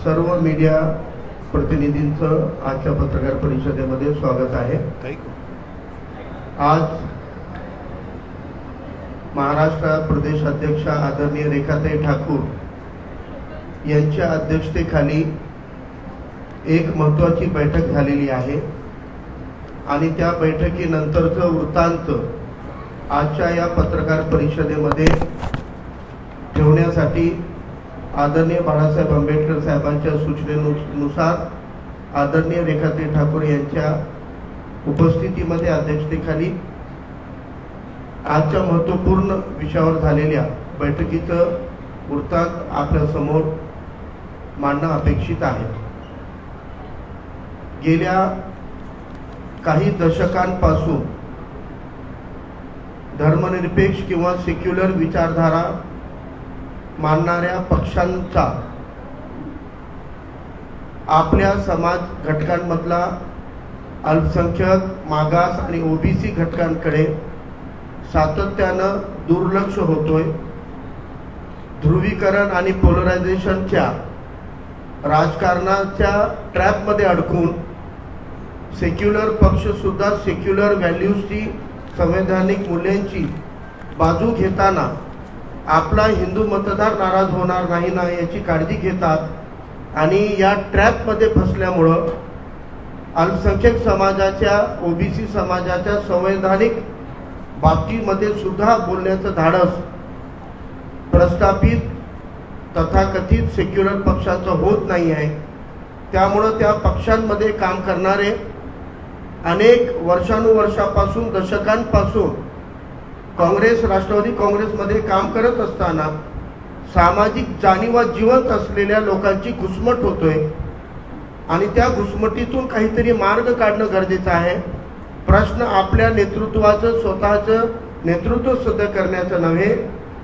सर्व मीडिया प्रतिनिधींचं आजच्या पत्रकार परिषदेमध्ये स्वागत आहे। आज महाराष्ट्र प्रदेश अध्यक्ष आदरणीय रेखाताई ठाकूर यांच्या अध्यक्षतेखाली एक महत्त्वाची बैठक झालेली आहे आणि त्या बैठकीनंतरचं वृत्तांत आजच्या या पत्रकार परिषदेमध्ये ठेवण्यासाठी आदरणीय बाळासाहेब आंबेडकर साहेबांच्या सूचनेनुसार आदरणीय रेखाताई ठाकूर यांच्या उपस्थितीमध्ये अध्यक्षतेखाली आजच्या महत्त्वपूर्ण विषयावर झालेल्या बैठकीचं वृत्तांत आपल्या समोर मांडणं अपेक्षित आहे। गेल्या काही दशकांपासून धर्मनिरपेक्ष किंवा सेक्युलर विचारधारा मानणाऱ्या पक्षांचा आपल्या समाज घटकांमधला अल्पसंख्याक, मागास आणि ओबीसी घटकांकडे सातत्यानं दुर्लक्ष होतोय। ध्रुवीकरण आणि पोलरायझेशनच्या राजकारणाच्या ट्रॅपमध्ये अडकून सेक्युलर पक्ष सुद्धा सेक्युलर व्हॅल्यूजची, संवैधानिक मूल्यांची बाजू घेताना आपला हिंदू मतदार नाराज होणार नाही ना याची काळजी घेतात आणि या ट्रॅपमध्ये फसल्यामुळं अल्पसंख्याक समाजाच्या, ओबीसी समाजाच्या संवैधानिक बाबतीमध्ये सुद्धा बोलण्याचं धाडस प्रस्थापित तथाकथित सेक्युलर पक्षाचं होत नाही आहे। त्यामुळं त्या पक्षांमध्ये काम करणारे अनेक वर्षानुवर्षापासून, दशकांपासून काँग्रेस, राष्ट्रवादी काँग्रेसमध्ये काम करत असताना सामाजिक जाणीवा जिवंत असलेल्या लोकांची घुसमट होतोय आणि त्या घुसमटीतून काहीतरी मार्ग काढणं गरजेचं आहे। प्रश्न आपल्या नेतृत्वाचं, स्वतःचं नेतृत्व सिद्ध करण्याचं नव्हे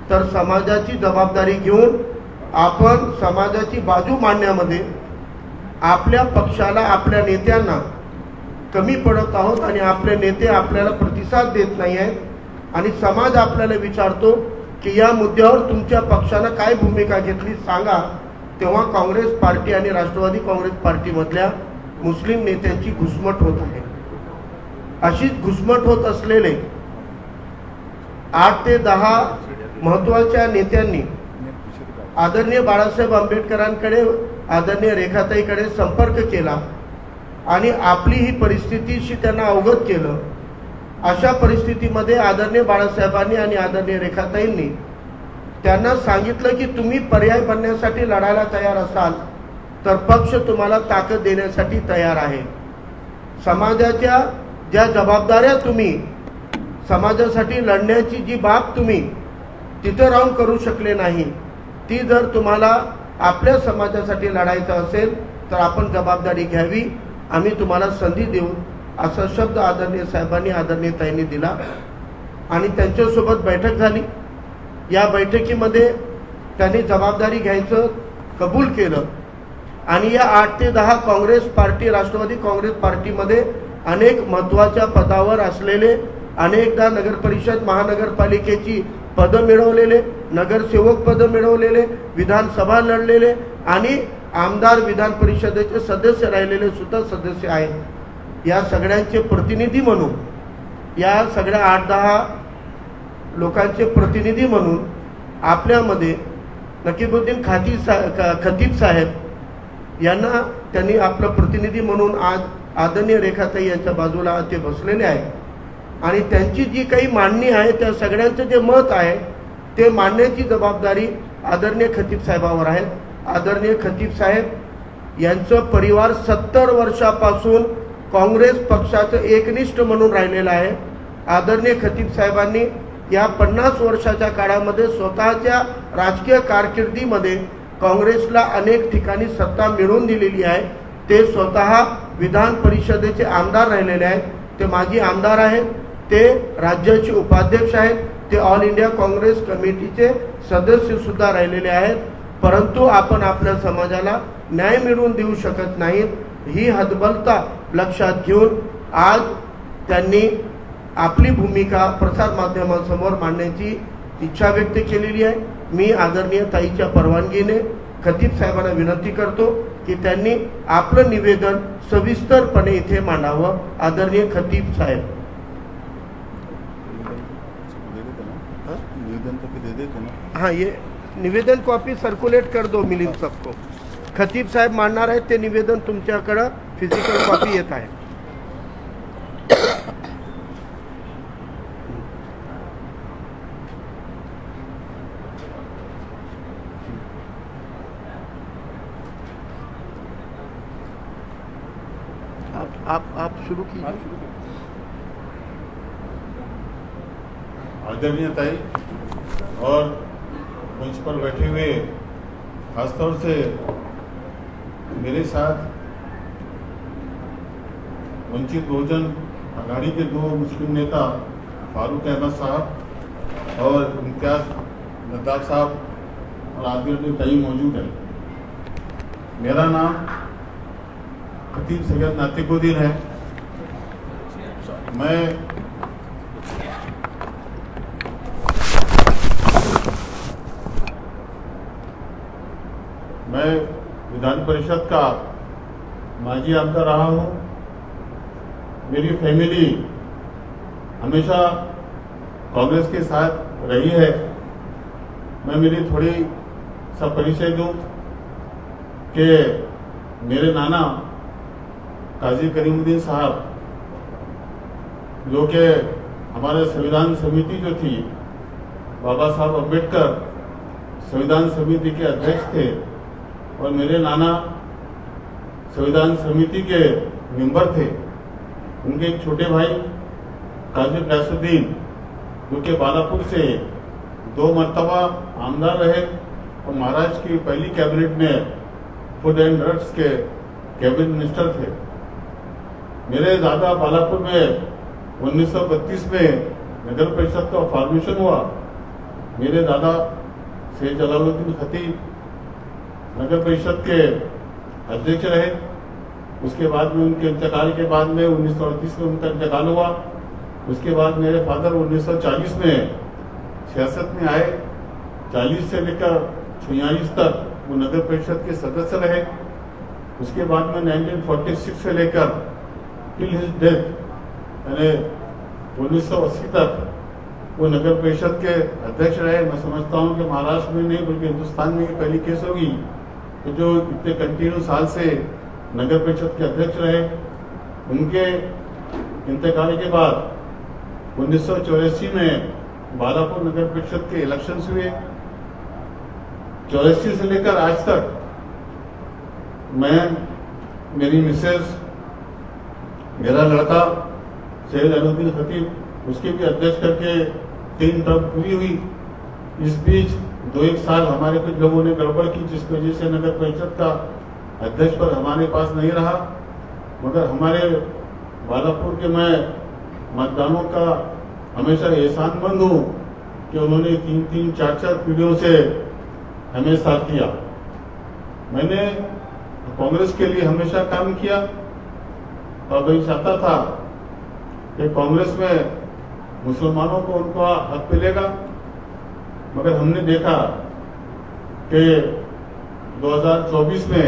तर समाजाची जबाबदारी घेऊन आपण समाजाची बाजू मांडण्यामध्ये आपल्या पक्षाला, आपल्या नेत्यांना कमी पडत आहोत आणि आपले नेते आपल्याला प्रतिसाद देत नाही आहेत आणि समाज आपल्याला विचारतो की या मुद्द्यावर तुमच्या पक्षानं काय भूमिका घेतली सांगा। तेव्हा काँग्रेस पार्टी आणि राष्ट्रवादी काँग्रेस पार्टीमधल्या मुस्लिम नेत्यांची घुसमट होत आहे। अशीच घुसमट होत असलेले 8 ते 10 महत्त्वाच्या नेत्यांनी आदरणीय बाळासाहेब आंबेडकरांकडे, आदरणीय रेखाताईकडे संपर्क केला आणि आपली ही परिस्थितीशी त्यांना अवगत केलं। अशा परिस्थितीमध्ये आदरणीय बाळासाहेबांनी आणि आदरणीय रेखाताईंनी त्यांना सांगितलं की तुम्ही पर्याय बनण्यासाठी लढायला तयार असाल तर पक्ष तुम्हाला ताकद देण्यासाठी तयार आहे। समाजाच्या ज्या जबाबदाऱ्या तुम्ही, समाजासाठी लढण्याची जी बाब तुम्ही तिथं राहून करू शकले नाही, ती जर तुम्हाला आपल्या समाजासाठी लढायचं असेल तर आपण जबाबदारी घ्यावी, आम्ही तुम्हाला संधी देऊ, असा शब्द आदरणीय साहेबांनी, आदरणीय ताईंनी दिला आणि त्यांच्यासोबत बैठक झाली। या बैठकीमध्ये त्यांनी जबाबदारी घ्यायचं कबूल केलं आणि या 8 ते 10 काँग्रेस पार्टी, राष्ट्रवादी काँग्रेस पार्टीमध्ये अनेक महत्त्वाच्या पदावर असलेले, अनेकदा नगरपरिषद, महानगरपालिकेची पदं मिळवलेले, नगरसेवक पदं मिळवलेले, विधानसभा लढलेले आणि आमदार, विधान परिषदेचे सदस्य राहिलेले सुद्धा सदस्य आहेत। या सगळ्यांचे प्रतिनिधी म्हणून, या सगळ्या 8-10 लोकांचे प्रतिनिधी म्हणून आपल्यामध्ये नकीबुद्दीन खतीब साहेब यांना त्यांनी आपलं प्रतिनिधी म्हणून आज आदरणीय रेखाताई यांच्या बाजूला ते बसलेले आहेत आणि त्यांची जी काही मांडणी आहे त्या सगळ्यांचं जे मत आहे ते मांडण्याची जबाबदारी आदरणीय खतीब साहेबांवर आहे। आदरणीय खतीब साहेब यांचं परिवार 70 वर्षापासून काँग्रेस पक्षाचं एकनिष्ठ म्हणून राहिलेलं आहे। आदरणीय खतीब साहेबांनी या 50 वर्षाच्या काळामध्ये स्वतःच्या राजकीय कारकिर्दीमध्ये काँग्रेसला अनेक ठिकाणी सत्ता मिळवून दिलेली आहे। ते स्वतः विधान परिषदेचे आमदार राहिलेले आहेत, ते माजी आमदार आहेत, ते राज्याचे उपाध्यक्ष आहेत, ते ऑल इंडिया काँग्रेस कमिटीचे सदस्य सुद्धा राहिलेले आहेत। परंतु आपण आपल्या समाजाला न्याय मिळवून देऊ शकत नाहीत, ही हतबलता लक्षात घेऊन आज त्यांनी आपली भूमिका प्रसार माध्यमांसमोर मांडण्याची इच्छा व्यक्त केलेली आहे। मी आदरणीय ताईच्या परवानगीने खतीब साहेबांना विनंती करतो की त्यांनी आपलं निवेदन सविस्तरपणे इथे मांडावं. आदरणीय खतीब साहेब. निवेदन तो दे देते ना. हाँ, ये निवेदन कॉपी सर्कुलेट कर दो मिलिंद सबको. खतीब साहेब मांडणार आहेत ते निवेदन तुमच्याकडं फिजिकल कॉपी येत आहे. आप शुरू कीजिए. आदरणीय ताई और मंच पर बैठे हुए खासतौर से मेरे साथ वंचित बहुजन आघाड़ी के दो मुस्लिम नेता फारूक अहमद साहब और इम्तियाज नद्दाफ साहब और आदरणीय ताई मौजूद हैं. मेरा नाम खतीब सैयद नातिकुद्दीन है. मैं विधान परिषद का माजी आमदार रहा हूँ. मेरी फैमिली हमेशा कांग्रेस के साथ रही है. मैं मेरी थोड़ी सा परिचय दूं कि मेरे नाना काजी करीमुद्दीन साहब जो कि हमारे संविधान समिति जो थी, बाबा साहब अम्बेडकर संविधान समिति के अध्यक्ष थे और मेरे नाना संविधान समिति के मेंबर थे. उनके एक छोटे भाई काजी गयासुद्दीन जो कि बालापुर से 2 मरतबा आमदार रहे और महाराष्ट्र की पहली कैबिनेट में फूड एंड ड्रग्स के कैबिनेट मिनिस्टर थे. मेरे दादा बालापुर में 1932 में नगर परिषद का फॉर्मेशन हुआ. मेरे दादा शेख जलालुद्दीन खतीब नगर परिषद के अध्यक्ष रहे. उसके बाद में उनके इंतकाल के बाद में 1938 में उनका इंतकाल हुआ. उसके बाद मेरे फादर 1940 में सियासत में आए. 40 से लेकर 46 तक वो नगर परिषद के सदस्य रहे. उसके बाद में 1946 से लेकर टिल हिज डेथ यानी 1980 तक वो नगर परिषद के अध्यक्ष रहे. मैं समझता हूँ कि महाराष्ट्र में नहीं बल्कि हिंदुस्तान में ये पहली केस होगी तो जो इतने कंटिन्यू साल से नगर परिषद के अध्यक्ष रहे. उनके इंतकाल के बाद 1984 में बालापुर नगर परिषद के इलेक्शंस हुए. 84 से लेकर आज तक मैं, मेरी मिसेज, मेरा लड़का सैयद अलुद्दीन खतीब उसके भी अध्यक्ष करके 3 टर्म पूरी हुई. इस बीच 2-1 साल हमारे कुछ लोगों ने गड़बड़ की जिसकी वजह से नगर परिषद का अध्यक्ष पद हमारे पास नहीं रहा. मगर हमारे बालापुर के मैं मतदानों का हमेशा एहसानमंद हूँ कि उन्होंने 3-3, 4-4 पीढ़ियों से हमें साथ दिया. मैंने कांग्रेस के लिए हमेशा काम किया और मैं चाहता था कि कांग्रेस में मुसलमानों को उनका हक मिलेगा. मगर हमने देखा कि 2024 में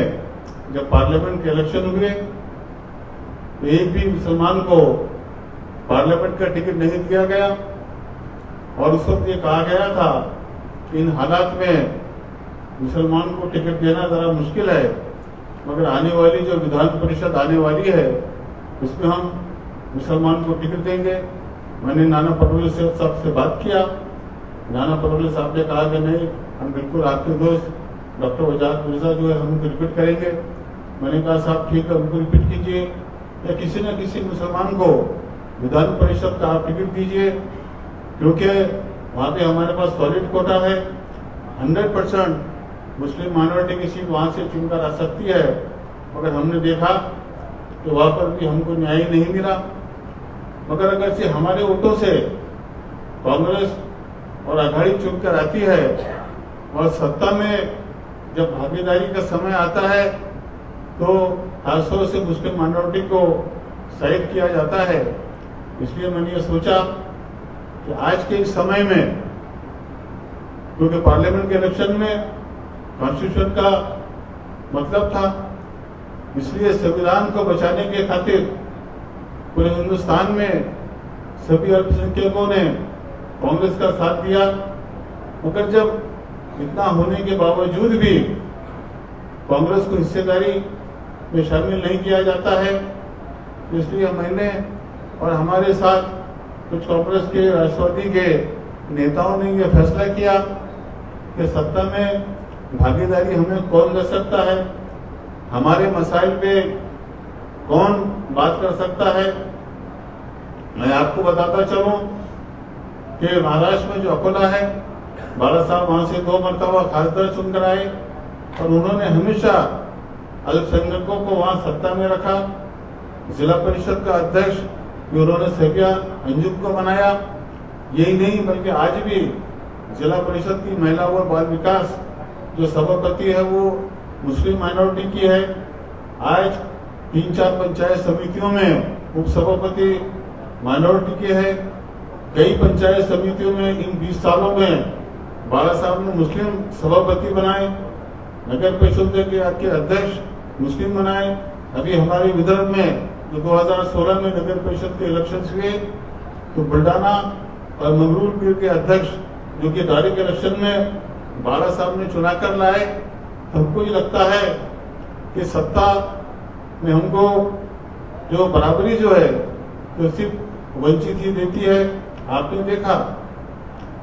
जब पार्लियामेंट के इलेक्शन हुए तो एक भी मुसलमान को पार्लियामेंट का टिकट नहीं दिया गया. और उस वक्त ये कहा गया था कि इन हालात में मुसलमान को टिकट देना जरा मुश्किल है, मगर आने वाली जो विधान परिषद आने वाली है उसमें हम मुसलमान को टिकट देंगे. मैंने नाना पटोले साहब से बात किया. नाना पटोले साहब ने कहा कि नहीं, हम बिल्कुल आपके दोस्त डॉक्टर वजाहत मिर्जा जो है हम उनको रिपीट करेंगे. मैंने कहा साहब ठीक है, उनको रिपीट कीजिए या किसी न किसी मुसलमान को विधान परिषद का आप टिकट दीजिए, क्योंकि वहाँ पे हमारे पास सॉलिड कोटा है. 100% मुस्लिम माइनॉरिटी की सीट वहाँ से चुनकर आ सकती है. मगर हमने देखा कि वहाँ पर भी हमको न्याय नहीं मिला. मगर अगर से हमारे वोटों से कांग्रेस और आघाड़ी चुनकर आती है और सत्ता में जब भागीदारी का समय आता है तो खासतौर से मुस्लिम माइनॉरिटी को शहीद किया जाता है. इसलिए मैंने ये सोचा कि आज के इस समय में, क्योंकि पार्लियामेंट के इलेक्शन में कॉन्स्टिट्यूशन का मतलब था। इसलिए संविधान को बचाने के खातिर पूरे हिंदुस्तान में सभी अल्पसंख्यकों ने कांग्रेस का साथ दिया। मगर जब इतना होने के बावजूद भी कांग्रेस को हिस्सेदारी में शामिल नहीं किया जाता है, इसलिए मैंने और हमारे साथ कुछ कांग्रेस के, राष्ट्रवादी के नेताओं ने यह फैसला किया कि सत्ता में भागीदारी हमें कौन कर सकता है, हमारे मसाइल पे कौन बात कर सकता है। मैं आपको बताता चलूं कि महाराष्ट्र में जो अकोला है, बाला साहब वहां से 2 मरतबा खासदार चुनकर आए और उन्होंने हमेशा अल्पसंख्यकों को वहां सत्ता में रखा। जिला परिषद का अध्यक्ष भी उन्होंने सबिया अंजुम को बनाया। यही नहीं बल्कि आज भी जिला परिषद की महिला और बाल विकास जो सभापति है वो मुस्लिम माइनॉरिटी की है। आज 3-4 पंचायत समितियों में उप सभापति माइनॉरिटी के है। कई पंचायत समितियों में इन 20 सालों में बाला साहब ने मुस्लिम सभापति बनाए, नगर परिषद के अध्यक्ष मुस्लिम बनाए। अभी हमारे विदर्भ में जो 2016 में नगर परिषद के इलेक्शन हुए तो बुल्डाना और मंगरूर के अध्यक्ष जो कि डायरेक्ट इलेक्शन में बाला साहब ने चुना कर लाए। हमको ये लगता है कि सत्ता में हमको जो बराबरी जो है तो सिर्फ वंचित ही देती है। आपने देखा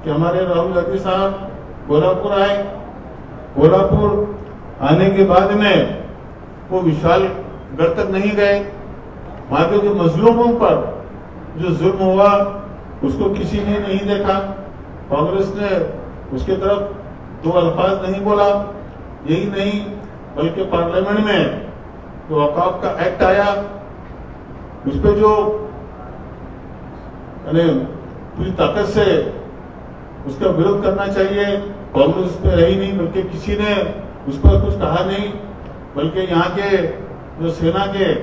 कि हमारे राहुल गांधी साहब गोरखपुर आए, गोरखपुर आने के बाद में वो विशालगढ़ तक नहीं गए। वहां के जो मजलूमों पर जो जुल्म हुआ उसको किसी ने नहीं देखा। कांग्रेस ने उसके तरफ 2 अल्फाज नहीं बोला। यही नहीं बल्कि पार्लियामेंट में जो औकाफ का एक्ट आया उस पर जो पूरी ताकत से उसका विरोध करना चाहिए, कांग्रेस उस पर रही नहीं, बल्कि किसी ने उस पर कुछ कहा नहीं। बल्कि यहाँ के जो सेना के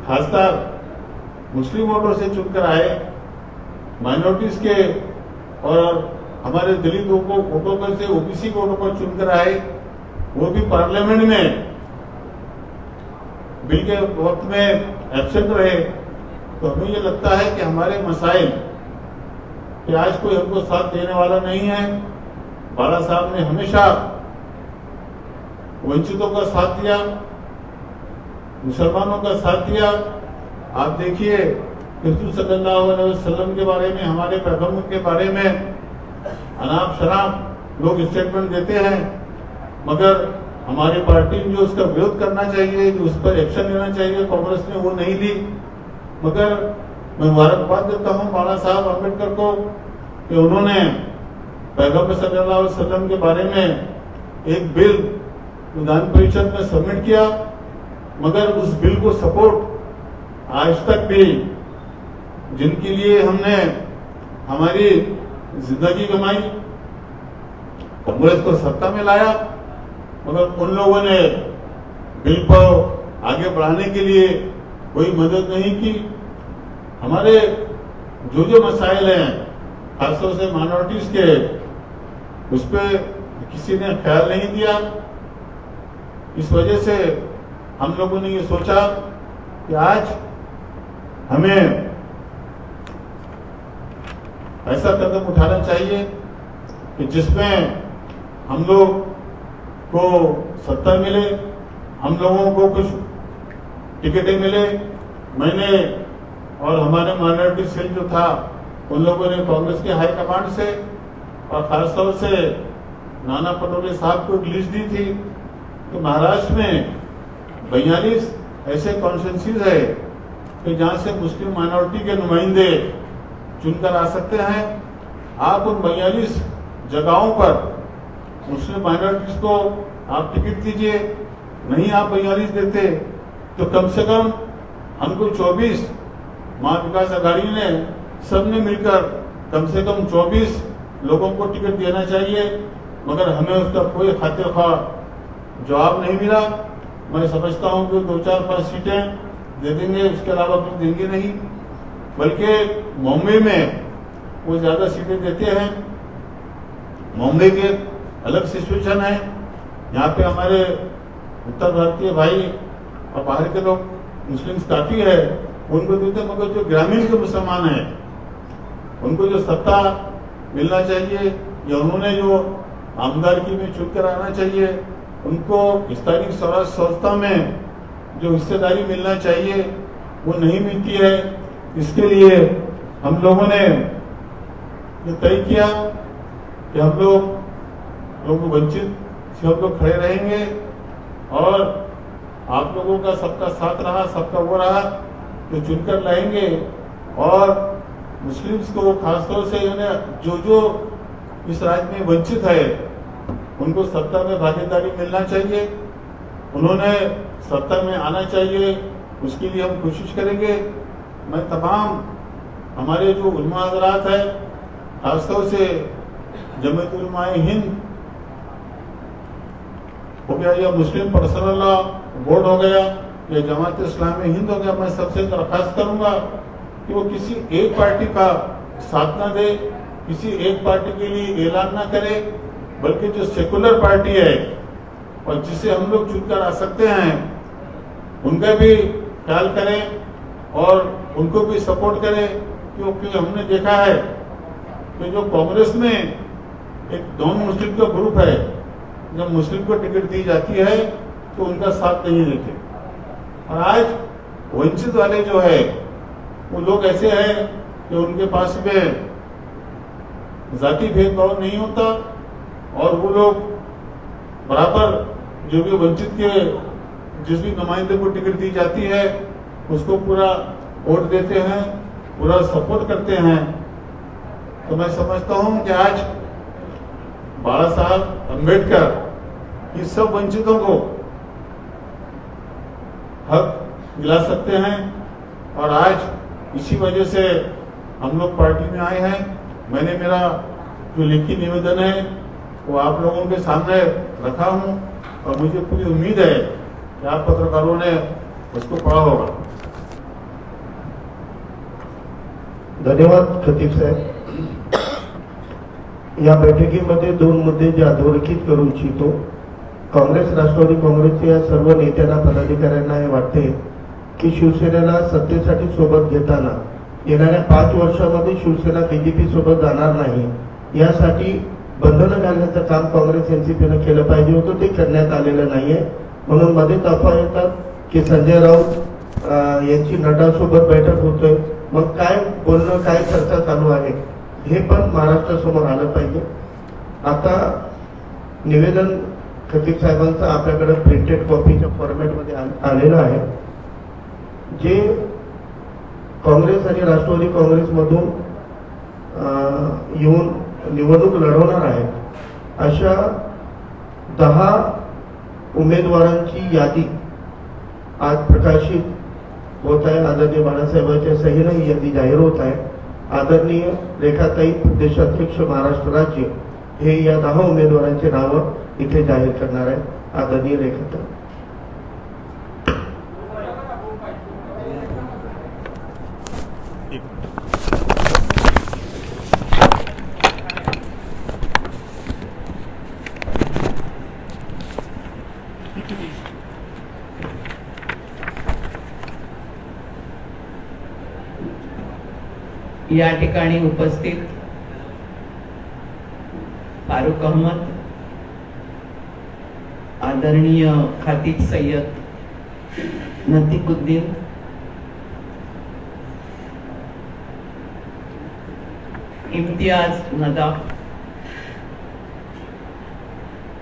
खासदार मुस्लिम वोटों से चुनकर आए, माइनॉरिटीज के और हमारे दलित वोटों पर से ओबीसी वोटों पर चुनकर आए, वो भी पार्लियामेंट में बिल के वक्त में एब्सेंट रहे। तो हमें ये लगता है कि हमारे मसाइल कि आज कोई हमको साथ देने वाला नहीं है। बाला साहब ने हमेशा वंचितों का साथ दिया, मुसलमानों का साथ दिया। आप देखिए हुजूर सल्लल्लाहु अलैहि वसल्लम के बारे में, हमारे पैगंबर के बारे में अनाप शराब लोग स्टेटमेंट देते हैं, मगर हमारी पार्टी ने जो उसका विरोध करना चाहिए, जो उस पर एक्शन लेना चाहिए, कांग्रेस ने वो नहीं ली। मगर मैं मुबारकबाद देता हूं बाला साहब अम्बेडकर को कि उन्होंने पैगंबर सल्लल्लाहु अलैहि वसल्लम के बारे में एक बिल विधान परिषद में सबमिट किया, मगर उस बिल को सपोर्ट आज तक भी जिनके लिए हमने हमारी जिंदगी कमाई, कांग्रेस को सत्ता में लाया, मगर उन लोगों ने बिल को आगे बढ़ाने के लिए कोई मदद नहीं की। हमारे जो जो मसाइल हैं खासतौर से माइनॉरिटीज के, उस पर किसी ने ख्याल नहीं दिया। इस वजह से हम लोगों ने ये सोचा कि आज हमें ऐसा कदम उठाना चाहिए कि जिसमें हम लोग को सत्ता मिले, हम लोगों को कुछ टिकटें मिले। मैंने और हमारे माइनॉरिटी सेल जो था उन लोगों ने कांग्रेस के हाईकमांड से और खासतौर से नाना पटोले साहब को एक लिस्ट दी थी कि महाराष्ट्र में 42 ऐसे कॉन्स्टिट्यूंसीज है कि जहां से मुस्लिम माइनॉरिटी के नुमाइंदे चुनकर आ सकते हैं। आप उन 42 जगहों पर मुस्लिम माइनॉरिटीज को आप टिकट दीजिए। नहीं आप 42 देते तो कम से कम हमको 24, महाविकास आघाड़ी ने सबने मिलकर कम से कम 24 लोगों को टिकट देना चाहिए, मगर हमें उसका कोई खातिर ख्वाह जवाब नहीं मिला। मैं समझता हूं कि 2-4-5 सीटें दे देंगे, उसके अलावा कुछ देंगे नहीं। बल्कि मुंबई में वो ज्यादा सीटें देते हैं। मुंबई के अलग सिचुएशन है, यहाँ पे हमारे उत्तर भारतीय भाई और बाहर के लोग मुस्लिम्स काफी है, उनको देते, मगर जो ग्रामीण के मुसलमान है उनको जो सत्ता मिलना चाहिए या उन्होंने जो आमदारगी में चुनकर आना चाहिए, उनको स्थानीय स्वराज संस्था में जो हिस्सेदारी मिलना चाहिए वो नहीं मिलती है। इसके लिए हम लोगों ने ये तय किया कि हम लोग वंचित से हम लोग खड़े रहेंगे और आप लोगों का सबका साथ रहा, सबका वो रहा तो चुनकर लाएंगे। और मुस्लिम्स को खासतौर से जो इस राज्य में वंचित है उनको सत्ता में भागीदारी मिलना चाहिए, उन्होंने सत्ता में आना चाहिए, उसके लिए हम कोशिश करेंगे। मैं तमाम हमारे जो उलमा हज़रात है, खासतौर से जमीयत उलमाए हिंद हो गया या मुस्लिम पर्सनल लॉ बोर्ड हो गया या जमात इस्लामी हिंद हो गया, मैं सबसे दरखास्त करूंगा कि वो किसी एक पार्टी का साथ ना दे, किसी एक पार्टी के लिए ऐलान ना करे, बल्कि जो सेकुलर पार्टी है और जिसे हम लोग चुनकर आ सकते हैं उनका भी ख्याल करें और उनको भी सपोर्ट करें। क्योंकि हमने देखा है कि जो कांग्रेस में एक नॉन मुस्लिम का ग्रुप है, जब मुस्लिम को टिकट दी जाती है तो उनका साथ नहीं देते। और आज वंचित वाले जो है वो लोग ऐसे हैं कि उनके पास में जाति भेदभाव नहीं होता और वो लोग बराबर जो भी वंचित के जिस भी नुमाइंदे को टिकट दी जाती है उसको पूरा वोट देते हैं, पूरा सपोर्ट करते हैं। तो मैं समझता हूं कि आज बाबा साहब अम्बेडकर इस सब वंचितों को हक दिला सकते हैं और आज इसी वजह से हम लोग पार्टी में आए हैं। मैंने मेरा जो लिखित निवेदन है वो आप लोगों के सामने रखा हूं और मुझे पूरी उम्मीद है कि आप पत्रकारों ने उसको पढ़ा होगा। धन्यवाद खतीब साहेब. या बैठकीमध्ये दोन मुद्दे जे अधोरेखित करू इच्छितो. काँग्रेस राष्ट्रवादी काँग्रेसच्या या सर्व नेत्यांना पदाधिकाऱ्यांना हे वाटते की शिवसेनेला सत्तेसाठी सोबत घेताना येणाऱ्या 5 वर्षांमध्ये शिवसेना बीजेपी सोबत जाणार नाही, यासाठी बंधनं घालण्याचं काम काँग्रेस एनसीपीनं केलं पाहिजे होतं, ते करण्यात आलेलं नाहीये. म्हणून मध्ये अफवा येतात की संजय राऊत यांची नड्डासोबत बैठक होतोय. मग काय बोलणं, काय चर्चा चालू आहे हे पण महाराष्ट्रासमोर आलं पाहिजे. आता निवेदन खतीब साहेबांचं आपल्याकडे प्रिंटेड कॉपीच्या फॉर्मॅटमध्ये आलेलं आहे, जे काँग्रेस आणि राष्ट्रवादी काँग्रेसमधून येऊन निवडणूक लढवणार आहेत अशा 10 उमेदवारांची यादी आज प्रकाशित होत आहे. आदरणीय बाळासाहेबांच्या सहीने ही यादी जाहीर होत आहे. आदरणीय रेखाताई प्रदेशाध्यक्ष महाराष्ट्र राज्य हे या 10 उमेदवारांची नावं इथे जाहीर करणार आहे. आदरणीय रेखाताई. या ठिकाणी उपस्थित फारुक अहमद, आदरणीय खतीब सय्यद नतीकुद्दीन, इम्तियाज नदा,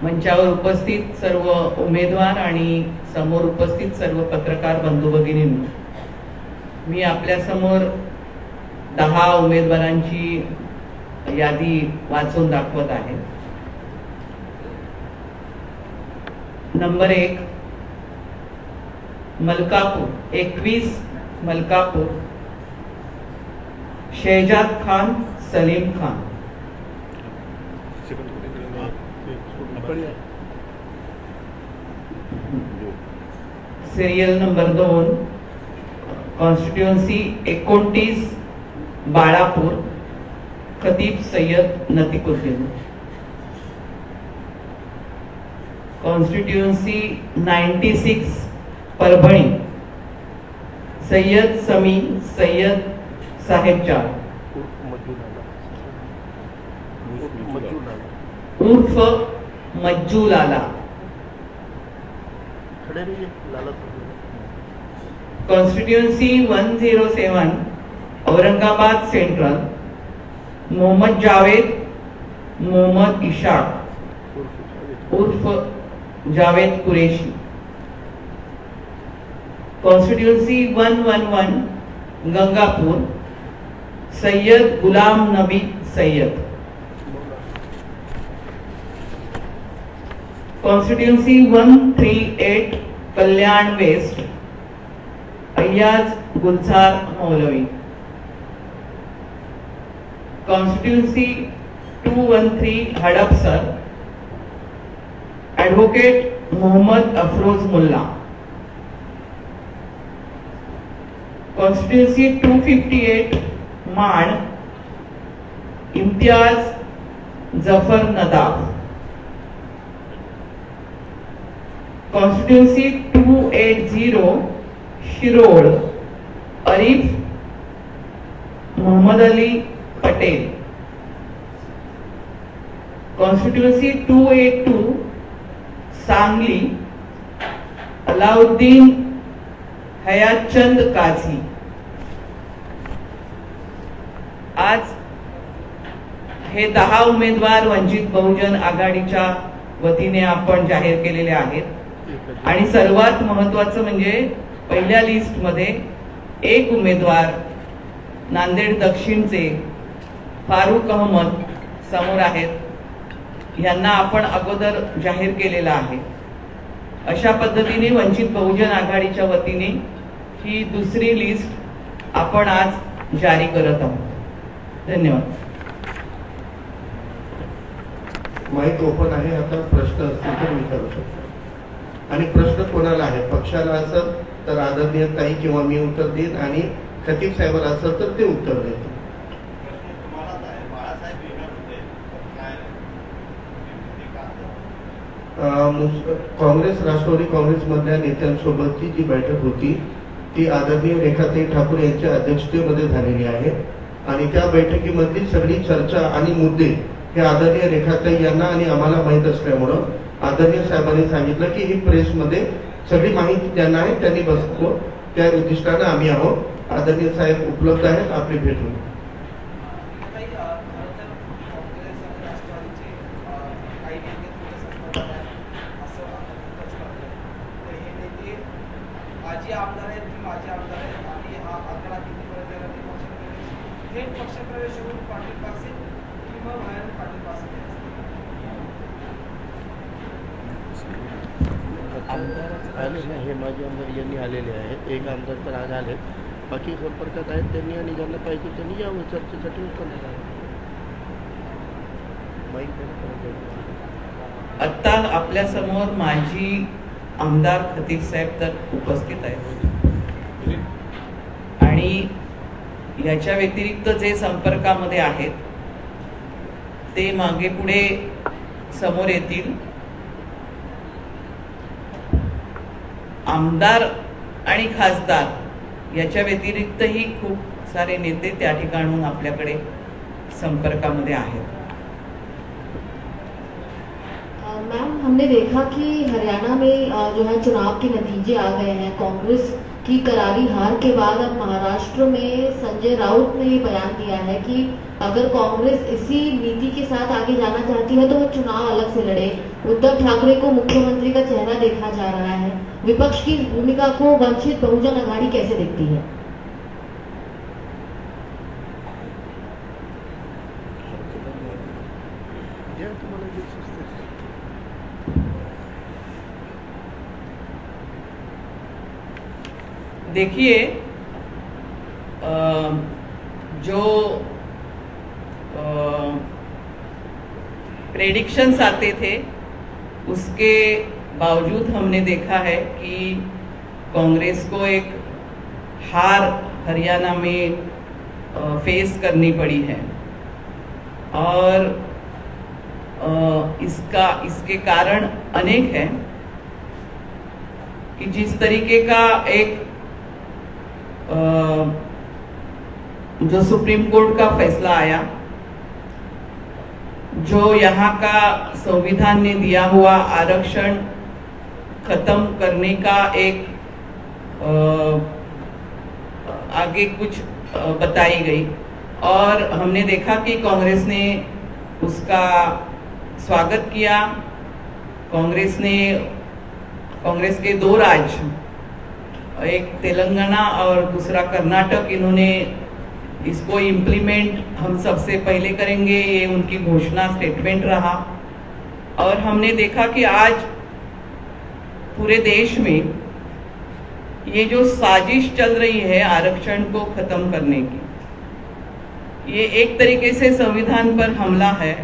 मंचावर उपस्थित सर्व उमेदवार आणि समोर उपस्थित सर्व पत्रकार बंधू भगिनींनो, मी आपल्या समोर 10 उमेदवारांची यादी वाचून दाखवत आहे. Number 1 Malkapur 21 Malkapur Shahzad Khan Salim Khan. Serial number 2 constituency 29 Balapur Khatib Sayyed Natikuddin. Constituency 96 Parbhani Sayyed Sami Sayyed Sahebzad उर्फ मज्जू लाला, कॉन्स्टिट्युएन्सी 107 औरंगाबाद सेंट्रल मोहम्मद जावेद मोहम्मद इशाक उर्फ Javed Qureshi, constituency 111 Gangapur Sayyed Ghulam Nabi Sayyed, constituency 138 Kalyan west Ayyaz Gulzar Maulvi, constituency 213 Hadapsar advocate Mohammed Afroz Mulla, constituency 258 Man Imtiyaz Zafar Nadaf, constituency 280 Shirol Arif Mohammed Ali Patel, constituency 282 Sangli Alauddin Hayatchand Kazi. आज हे 10 उमेदवार वंचित बहुजन आघाडीच्या वतीने आपण जाहीर केलेले आहेत आणि सर्वात महत्त्वाचं म्हणजे पहिल्या लिस्ट मध्ये एक उमेदवार नांदेड दक्षिणचे फारुक अहमद समोर आहेत, यांना आपण अगोदर जाहीर केलेला आहे. अशा पद्धतीने वंचित बहुजन आघाडीच्या वतीने ही दुसरी लिस्ट आपण आज जारी करत आहोत. धन्यवाद. माईक ओपन आहे. आता प्रश्न असतील तर विचारू शकतो आणि प्रश्न कोणाला आहे, पक्षाला असेल तर आदरणीय ताई किंवा मी उत्तर देईन आणि खतीब साहेबांना असेल तर ते उत्तर देतील. काँग्रेस राष्ट्रवादी काँग्रेसमधल्या नेत्यांसोबतची जी बैठक होती ती आदरणीय रेखाताई ठाकूर यांच्या अध्यक्षतेमध्ये झालेली आहे आणि त्या बैठकीमधली सगळी चर्चा आणि मुद्दे हे आदरणीय रेखाताई यांना आणि आम्हाला माहीत असल्यामुळं आदरणीय साहेबांनी सांगितलं की ही प्रेसमध्ये सगळी माहिती ज्यांना आहे त्यांनी बसतो, त्या उद्दिष्टानं आम्ही आहोत. आदरणीय साहेब उपलब्ध आहेत, आपली भेट होईल. माजी आमदार आहेत की माझे आमदार आहेत आणि हा आकडा कितीपर्यंत येणार ते पक्षप्रवेश थेट पक्षप्रवेश होऊन पाटील पासेल किंवा बाहेर पाटील पासेल आले ना, हे माझे आमदार यांनी आलेले आहेत. एक आमदार तर आज आले, बाकी संपर्कात आहेत त्यांनी आणि ज्यांना पाहिजे त्यांनी यावं चर्चेसाठी उत्पन्न आता आपल्या समोर माजी आमदार खतीब साहेब तर उपस्थित आहेत आणि याच्या व्यतिरिक्त जे संपर्कामध्ये आहेत ते मागे पुढे समोर येतील. आमदार आणि खासदार याच्या व्यतिरिक्तही खूप सारे नेते त्या ठिकाणून आपल्याकडे संपर्कामध्ये आहेत. मैम, हमने देखा कि हरियाणा में जो है चुनाव के नतीजे आ गए हैं. कांग्रेस की करारी हार के बाद अब महाराष्ट्र में संजय राउत ने ये बयान दिया है कि अगर कांग्रेस इसी नीति के साथ आगे जाना चाहती है तो वो चुनाव अलग से लड़े. उद्धव ठाकरे को मुख्यमंत्री का चेहरा देखा जा रहा है. विपक्ष की भूमिका को वंचित बहुजन आघाड़ी कैसे देखती है? देखिए, जो प्रेडिक्शंस आते थे उसके बावजूद हमने देखा है कि कांग्रेस को एक हार हरियाणा में फेस करनी पड़ी है और इसके कारण अनेक हैं कि जिस तरीके का एक जो सुप्रीम कोर्ट का फैसला आया, जो यहाँ का संविधान ने दिया हुआ आरक्षण खत्म करने का एक आगे कुछ बताई गई, और हमने देखा कि कांग्रेस ने उसका स्वागत किया। कांग्रेस के दो राज्य, एक तेलंगाना और दूसरा कर्नाटक, इन्होंने इसको इम्प्लीमेंट हम सबसे पहले करेंगे, ये उनकी घोषणा स्टेटमेंट रहा। और हमने देखा कि आज पूरे देश में ये जो साजिश चल रही है आरक्षण को खत्म करने की, ये एक तरीके से संविधान पर हमला है,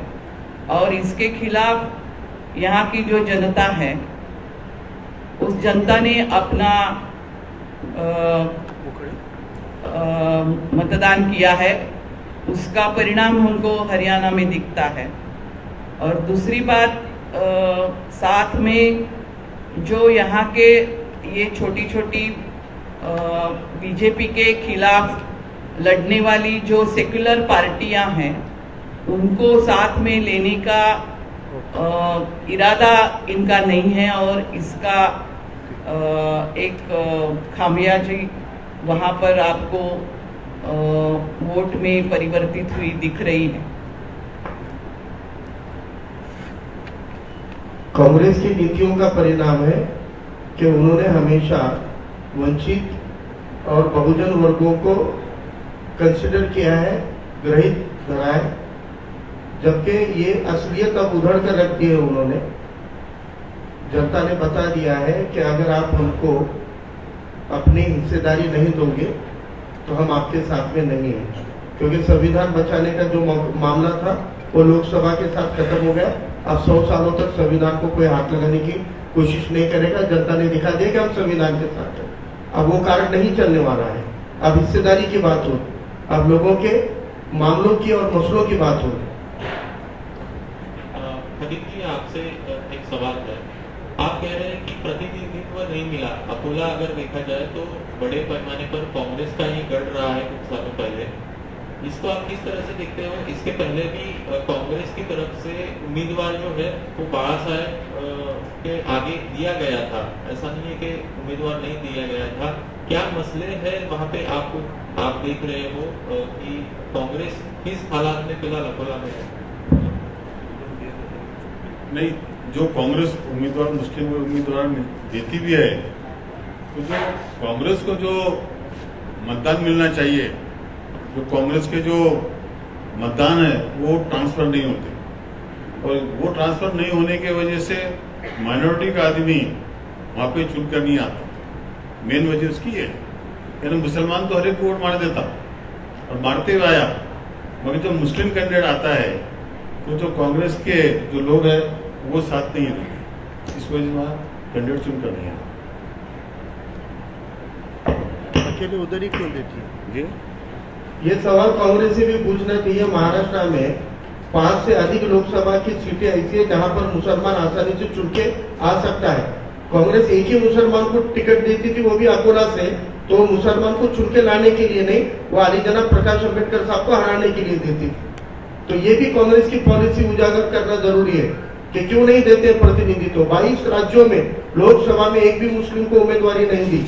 और इसके खिलाफ यहाँ की जो जनता है, उस जनता ने अपना मतदान किया है, उसका परिणाम हमको हरियाणा में दिखता है। और दूसरी बात, साथ में जो यहाँ के ये छोटी छोटी बीजेपी के खिलाफ लड़ने वाली जो सेक्युलर पार्टियां हैं, उनको साथ में लेने का इरादा इनका नहीं है, और इसका एक खामियाजी वहाँ पर आपको वोट में परिवर्तित हुई दिख रही है। कांग्रेस की नीतियों का परिणाम है कि उन्होंने हमेशा वंचित और बहुजन वर्गों को कंसिडर किया है, ग्रहित धरा है, जबकि ये असलियत अब उधड़ कर रख दी है उन्होंने। जनता ने बता दिया है कि अगर आप हमको अपनी हिस्सेदारी नहीं दोगे तो हम आपके साथ में नहीं हैं, क्योंकि संविधान बचाने का जो मामला था वो लोकसभा के साथ खत्म हो गया। अब 100 सालों तक संविधान को कोई हाथ लगाने की कोशिश नहीं करेगा। जनता ने दिखा दिया कि हम संविधान के साथ हैं। अब वो कार्ड नहीं चलने वाला है। अब हिस्सेदारी की बात हो, अब लोगों के मामलों की और मसलों की बात हो। खदीम जी, आपसे एक सवाल है। आप कह रहे हैं कि प्रतिनिधित्व नहीं मिला। अकोला अगर देखा जाए तो बड़े पैमाने पर कांग्रेस का ही गढ़ रहा है कुछ सालों पहले। इसको आप किस तरह से देखते हो? इसके पहले भी कांग्रेस की तरफ से उम्मीदवार जो है वो बाला साहेब के आगे दिया गया था। ऐसा नहीं है कि उम्मीदवार नहीं दिया गया था। क्या मसले हैं वहाँ पे आप देख रहे हो कि कांग्रेस किस हालात में फिलहाल अकोला में है? नहीं, जो कांग्रेस उम्मीदवार मुस्लिम उम्मीदवार देती भी है, तो जो कांग्रेस को जो मतदान मिलना चाहिए, जो कांग्रेस के जो मतदान है वो ट्रांसफर नहीं होते, और वो ट्रांसफर नहीं होने की वजह से माइनॉरिटी का आदमी वहां पे चुनकर नहीं आता। मेन वजह उसकी है, यानी मुसलमान तो हर एक को वोट मार देता और मारते हुए आया, मगर जब मुस्लिम कैंडिडेट आता है तो जो कांग्रेस के जो लोग हैं वो साथ नहीं देते, इस वजह से वहां कैंडिडेट चुनकर नहीं आता। अकेले उधर ही क्यों देती है? जी, ये सवाल कांग्रेस से भी पूछना चाहिए। महाराष्ट्र में 5 से अधिक लोकसभा की सीटें ऐसी है जहां पर मुसलमान आसानी से चुन के आ सकता है। कांग्रेस एक ही मुसलमान को टिकट देती थी, वो भी अकोला से, तो मुसलमान को चुन के लाने के लिए नहीं, वो अली जनाब प्रकाश अम्बेडकर साहब को हराने के लिए देती थी। तो ये भी कांग्रेस की पॉलिसी उजागर करना जरूरी है कि क्यों नहीं देते प्रतिनिधित्व। 22 राज्यों में लोकसभा में एक भी मुस्लिम को उम्मीदवारी नहीं दी।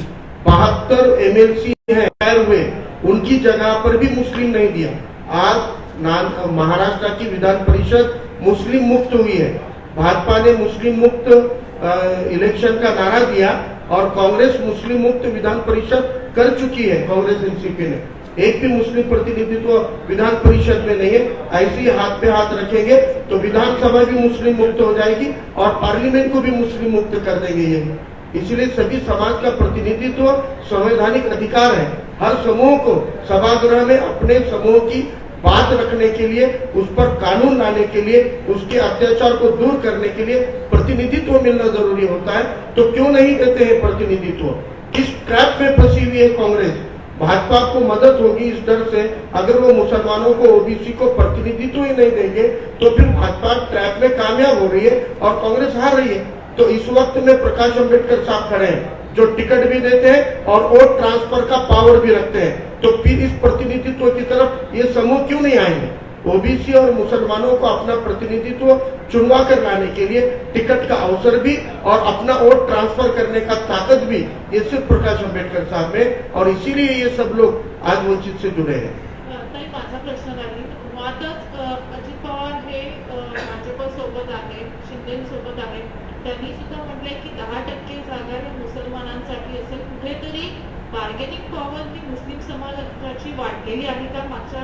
72 MLC है हुए, उनकी जगह पर भी मुस्लिम नहीं दिया। आज महाराष्ट्र की विधान परिषद मुस्लिम मुक्त हुई है। भाजपा ने मुस्लिम मुक्त इलेक्शन का नारा दिया और कांग्रेस मुस्लिम मुक्त विधान परिषद कर चुकी है। कांग्रेस एनसीपी ने एक भी मुस्लिम प्रतिनिधित्व विधान परिषद में नहीं है। ऐसे ही हाथ पे हाथ रखेंगे तो विधानसभा भी मुस्लिम मुक्त हो जाएगी और पार्लियामेंट को भी मुस्लिम मुक्त कर देंगे ये। इसलिए सभी समाज का प्रतिनिधित्व संवैधानिक अधिकार है। हर समूह को सभागृह में अपने समूह की बात रखने के लिए, उस पर कानून लाने के लिए, उसके अत्याचार को दूर करने के लिए प्रतिनिधित्व मिलना जरूरी होता है। तो क्यों नहीं देते हैं प्रतिनिधित्व? किस ट्रैप में फंसी हुई है कांग्रेस? भाजपा को मदद होगी इस डर से, अगर वो मुसलमानों को ओबीसी को प्रतिनिधित्व ही नहीं देंगे तो फिर भाजपा ट्रैप में कामयाब हो रही है और कांग्रेस हार रही है। तो इस वक्त में प्रकाश अंबेडकर साहब खड़े हैं जो टिकट भी देते हैं और वोट ट्रांसफर का पावर भी रखते हैं, तो फिर इस प्रतिनिधित्व की तरफ ये समूह क्यों नहीं आएंगे? ओबीसी और मुसलमानों को अपना प्रतिनिधित्व चुनवा कर लाने के लिए टिकट का अवसर भी और अपना वोट ट्रांसफर करने का ताकत भी ये सिर्फ प्रकाश अंबेडकर साहब में, और इसीलिए ये सब लोग आज वंचित से जुड़े हैं। ताई, माझा प्रश्न राहील, मुळातच अजित पवार हे भाजप सोबत आहे, शिंदेसोबत आहे. त्यांनी सुद्धा म्हटलंय की 10% जागा या मुसलमानांसाठी असेल. कुठेतरी बार्गेनिंग पॉवर ही मुस्लिम समाजाची वाढलेली आहे का? मागच्या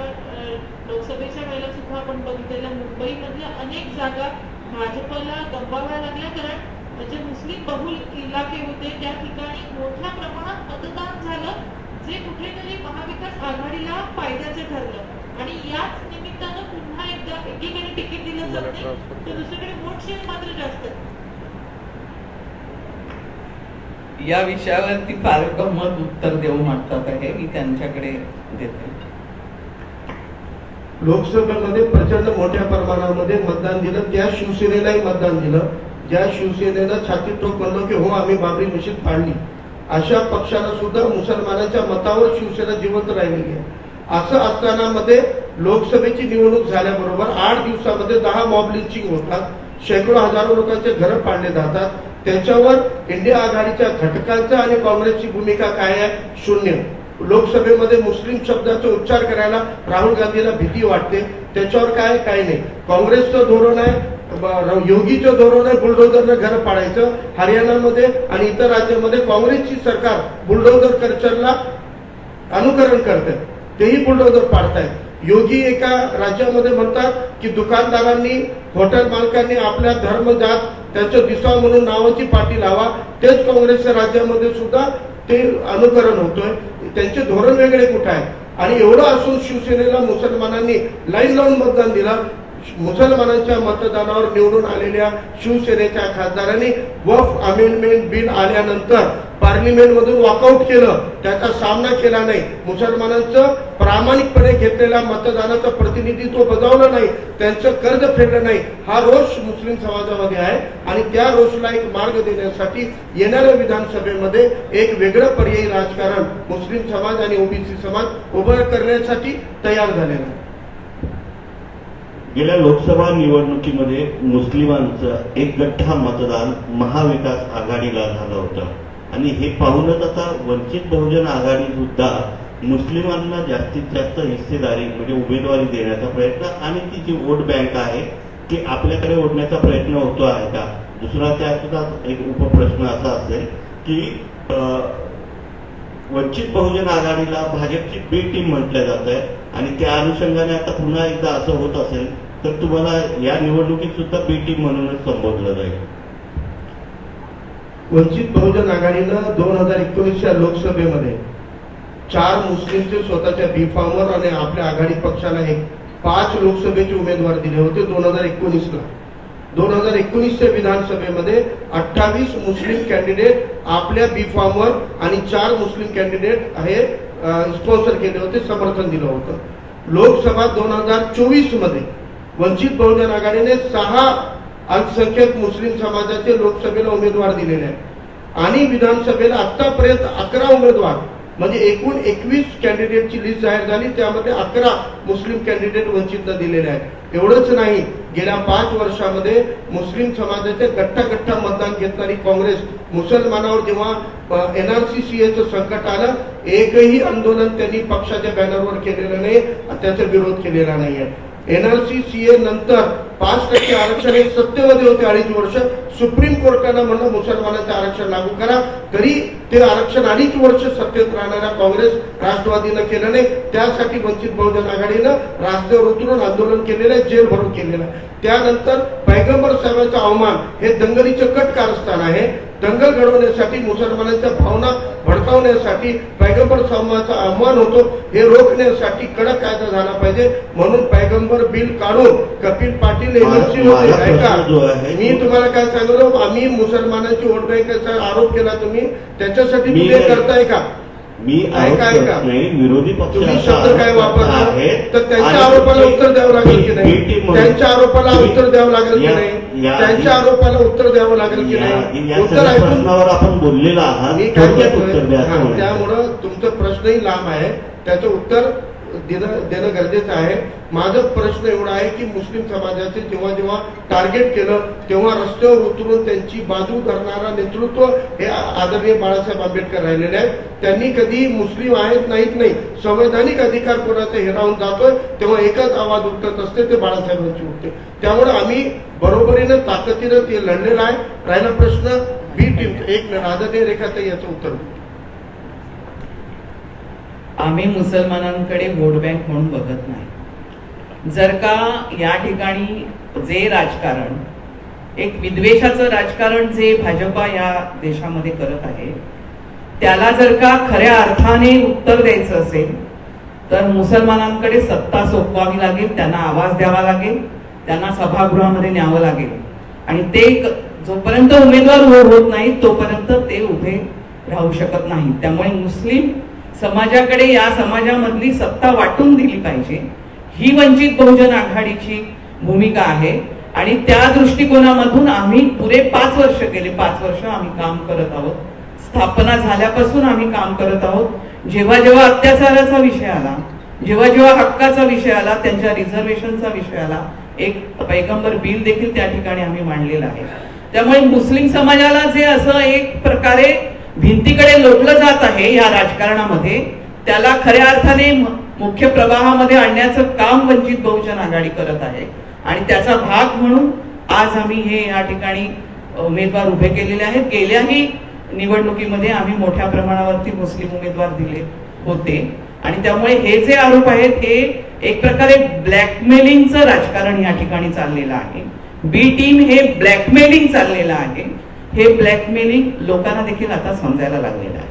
लोकसभेच्या वेळेला सुद्धा आपण बघितलेल्या मुंबईमधल्या अनेक जागा भाजपला गमवाव्या लागल्या, कारण जे मुस्लिम बहुल इलाके होते त्या ठिकाणी मोठ्या प्रमाणात मतदान झालं, जे कुठेतरी महाविकास आघाडीला फायद्याचे ठरलं. आणि याच निमित्तानं पुन्हा एकदा एकीकडे तिकीट दिलं जात नाही तर दुसरीकडे वोट शेअर मात्र जास्त आहे. या विषयावरती फार गंमत उत्तर देऊ म्हणतात आहे, मी त्यांच्याकडे देते. लोकसभेमध्ये प्रचंड मोठ्या प्रमाणामध्ये मतदान दिलं, त्या शिवसेनेलाही मतदान दिलं. ज्या शिवसेनेनं छाती ठोक म्हणलं की हो आम्ही बाबरी मशीद पाडली, अशा पक्षाला सुद्धा मुसलमानाच्या मतावर शिवसेना जिवंत राहिलेली आहे. असं असताना मध्ये लोकसभेची निवडणूक झाल्याबरोबर 8 दिवसामध्ये 10 मॉब लिंचिंग होतात, शेकडो हजारो लोकांचे घरं पाडले जातात. त्याच्यावर इंडिया आघाडीच्या घटकांचा आणि काँग्रेसची भूमिका काय आहे? शून्य. लोकसभेमध्ये मुस्लिम शब्दाचा उच्चार करायला राहुल गांधीला भीती वाटते, त्याच्यावर काय नाही. काँग्रेसचं धोरण आहे, योगीचं धोरण आहे बुलडोझरनं घर पाडायचं. हरियाणामध्ये आणि इतर राज्यामध्ये काँग्रेसची सरकार बुलडोझर कल्चरला अनुकरण करते, तेही बुलडोझर पाडतायत. योगी एका राज्यामध्ये म्हणतात की दुकानदारांनी, हॉटेल मालकांनी आपल्या धर्म जात त्याचं दिसाव म्हणून नावाची पाटी लावा. तेच काँग्रेसच्या राज्यामध्ये सुद्धा ते अनुकरण होतोय. त्यांचे धोरण वेगळे कुठे आहे? आणि एवढं असून शिवसेनेला मुसलमानांनी लाईन लावून मतदान दिलं. मुसलमानांच्या मतदानावर निवडून आलेल्या शिवसेनेच्या खासदारांनी वक्फ अमेंडमेंट बिल आल्यानंतर पार्लिमेंटमधून वॉकआउट केलं, त्याचा सामना केला नाही. मुसलमानांचं प्रामाणिकपणे घेतलेल्या मतदानाचं प्रतिनिधित्व बजावलं नाही, त्यांचं कर्ज फेडलं नाही. हा रोष मुस्लिम समाजामध्ये आहे आणि त्या रोषला एक मार्ग देण्यासाठी येणाऱ्या विधानसभेमध्ये एक वेगळं पर्यायी राजकारण मुस्लिम समाज आणि ओबीसी समाज उभं करण्यासाठी तयार झालेला आहे. गेल्या लोकसभा निवडणुकीमध्ये मुस्लिमांचं एक गठ्ठा मतदान महाविकास आघाडीला झालं होतं आणि हे पाहूनच आता वंचित बहुजन आघाडी सुद्धा मुस्लिमांना जास्तीत जास्त हिस्सेदारी म्हणजे उमेदवारी देण्याचा प्रयत्न आणि ती जी वोट बँक आहे ती आपल्याकडे ओढण्याचा प्रयत्न होतो आहे का? दुसरा त्याचा एक उपप्रश्न असा असेल की वंचित बहुजन आघाडीला भाजपची बी टीम म्हटलं जात आहे आणि त्या अनुषंगाने आता पुन्हा एकदा असं होत असेल तर तुम्हाला या निवडणुकीत सुद्धा बी टीम म्हणूनच संबोधलं जाईल. वंचित बहुजन आघाडीनं 2019च्या लोकसभेमध्ये 4 मुस्लिमचे स्वतःच्या बी फॉर्मवर आणि आपल्या आघाडी पक्षाला 5 लोकसभेचे उमेदवार दिले होते 2019ला. 2019च्या विधानसभेमध्ये 28 मुस्लिम कॅन्डिडेट आपल्या बी फॉर्मवर आणि 4 मुस्लिम कॅन्डिडेट हे स्पॉन्सर केले होते, समर्थन दिलं होतं. लोकसभा 2024 मध्ये वंचित बहुजन आघाडीने 6 अल्पसंख्याक मुस्लिम समाजाचे लोकसभेला उमेदवार दिलेले आहेत आणि विधानसभेला आतापर्यंत 11 उमेदवार म्हणजे एकूण 21 कॅन्डिडेटची लिस्ट जाहीर झाली, त्यामध्ये 11 मुस्लिम कॅन्डिडेट वंचितला दिलेले आहेत. एवढंच नाही, गेल्या 5 वर्षामध्ये मुस्लिम समाजाचे गठ्ठा मतदान घेतणारी काँग्रेस मुसलमानावर जेव्हा NRC-CA संकट आलं, एकही आंदोलन त्यांनी पक्षाच्या बॅनरवर केलेलं नाही, त्याचा विरोध केलेला नाहीये. NRC-CA नंतर 5% आरक्षण हे सत्तेमध्ये होते 2.5 वर्ष. सुप्रीम कोर्टानं म्हणलं मुसलमानांचं आरक्षण लागू करा, तरी ते आरक्षण 2.5 वर्ष सत्तेत राहणाऱ्या काँग्रेस राष्ट्रवादीनं केलं नाही. त्यासाठी वंचित बहुजन आघाडीनं रस्त्यावर उतरून आंदोलन केलेलं आहे, जेल भरून केलेलं आहे. त्यानंतर पैगंबर साहेबांचा अवमान हे दंगलीचं कट कारस्थान आहे. दंगल घडवण्यासाठी, मुसलमानांच्या भावना भडकावण्यासाठी पैगंबर साहेबांचा अवमान होतो, हे रोखण्यासाठी कडक कायदा झाला पाहिजे. म्हणून पैगंबर बिल काढून कपिल पाटील MLC होते. ऐका, मी तुम्हाला काय सांगतो, आम्ही मुसलमानांची वोट बँकेचा आरोप केला, तुम्ही त्याच्यासाठी तुम्ही करताय का? मी ऐका, आरोप ऐका. करत नाही, विरोधी पक्ष तुम्ही असा शब्द काय आरोप वापरला आहेत. तर त्यांच्या आणि आरोपाला तुम्ही उत्तर द्यावं लागेल की B नाही team म्हणून- त्यांच्या आरोपाला तुम्ही- उत्तर द्यावं लागेल की या- नाही या- त्यांच्या आरोपाला उत्तर द्यावं लागेल की नाही या उत्तर सगळ्या ऐकून प्रश्नावर आपण बोललेला आहात, मी काय थोडक्यात उत्तर द्या असं म्हणतोय, म्हणायचं. त्यामुळं तुमचं प्रश्नही लांब आहे त्याचं उत्तर देणं गरजेचं आहे. माझा प्रश्न एवढा आहे की मुस्लिम समाजाचे जेव्हा जेव्हा टार्गेट केलं तेव्हा रस्त्यावर उतरून त्यांची बाजू धरणारा नेतृत्व हे आदरणीय बाळासाहेब आंबेडकर राहिलेले आहेत. त्यांनी कधी मुस्लिम आहेत नाहीत नाही, संवैधानिक अधिकार कोणाचा हिरावून जातोय तेव्हा एकच आवाज उठत असते, ते बाळासाहेबांची उठते. त्यामुळे आम्ही बरोबरीनं ताकदीनं ते लढलेलं आहे. राहिला प्रश्न बी टीम, एक मिनिट आदरणीय रेखाताई याचं उत्तर देऊ. आम्ही मुसलमानांकडे वोट बँक म्हणून बघत नाही. जर का या ठिकाणी जे राजकारण, एक विद्वेषाचं राजकारण जे भाजपा या देशामध्ये करत आहे, त्याला जर का खऱ्या अर्थाने उत्तर द्यायचं असेल तर मुसलमानांकडे सत्ता सोपवावी लागेल, त्यांना आवाज द्यावा लागेल, त्यांना सभागृहामध्ये न्यावं लागेल. आणि ते जोपर्यंत उमेदवार होत नाही तोपर्यंत ते उभे राहू शकत नाही. त्यामुळे मुस्लिम समाजाकडे, या समाजामधली सत्ता वाटून दिली पाहिजे, ही वंचित बहुजन आघाडीची भूमिका आहे. आणि त्या दृष्टिकोनामधून आम्ही पुरे 5 वर्ष गेले, 5 वर्ष आम्ही काम करत आहोत. स्थापना झाल्यापासून आम्ही काम करत आहोत. जेव्हा जेव्हा अत्याचाराचा विषय आला, जेव्हा जेव्हा हक्काचा विषय आला, त्यांच्या रिझर्वेशनचा विषय आला, एक पैगंबर बिल देखील त्या ठिकाणी आम्ही मांडलेलं आहे. त्यामुळे मुस्लिम समाजाला जे असं एक प्रकारे भिंतीकडे लोटलं जात आहे या राजकारणामध्ये, त्याला खऱ्या अर्थाने मुख्य प्रवाहामध्ये आणण्याचं काम वंचित बहुजन आघाडी करत आहे. आणि त्याचा भाग म्हणून आज आम्ही हे या ठिकाणी उमेदवार उभे केलेले आहेत. गेल्याही निवडणुकीमध्ये आम्ही मोठ्या प्रमाणावरती मुस्लिम उमेदवार दिले होते. आणि त्यामुळे हे जे आरोप आहेत हे एक प्रकारे ब्लॅकमेलिंगचं राजकारण या ठिकाणी चाललेलं आहे. बी टीम हे ब्लॅकमेलिंग चाललेलं आहे. हे ब्लॅकमेलिंग लोकांना देखील आता समजायला लागलेलं आहे.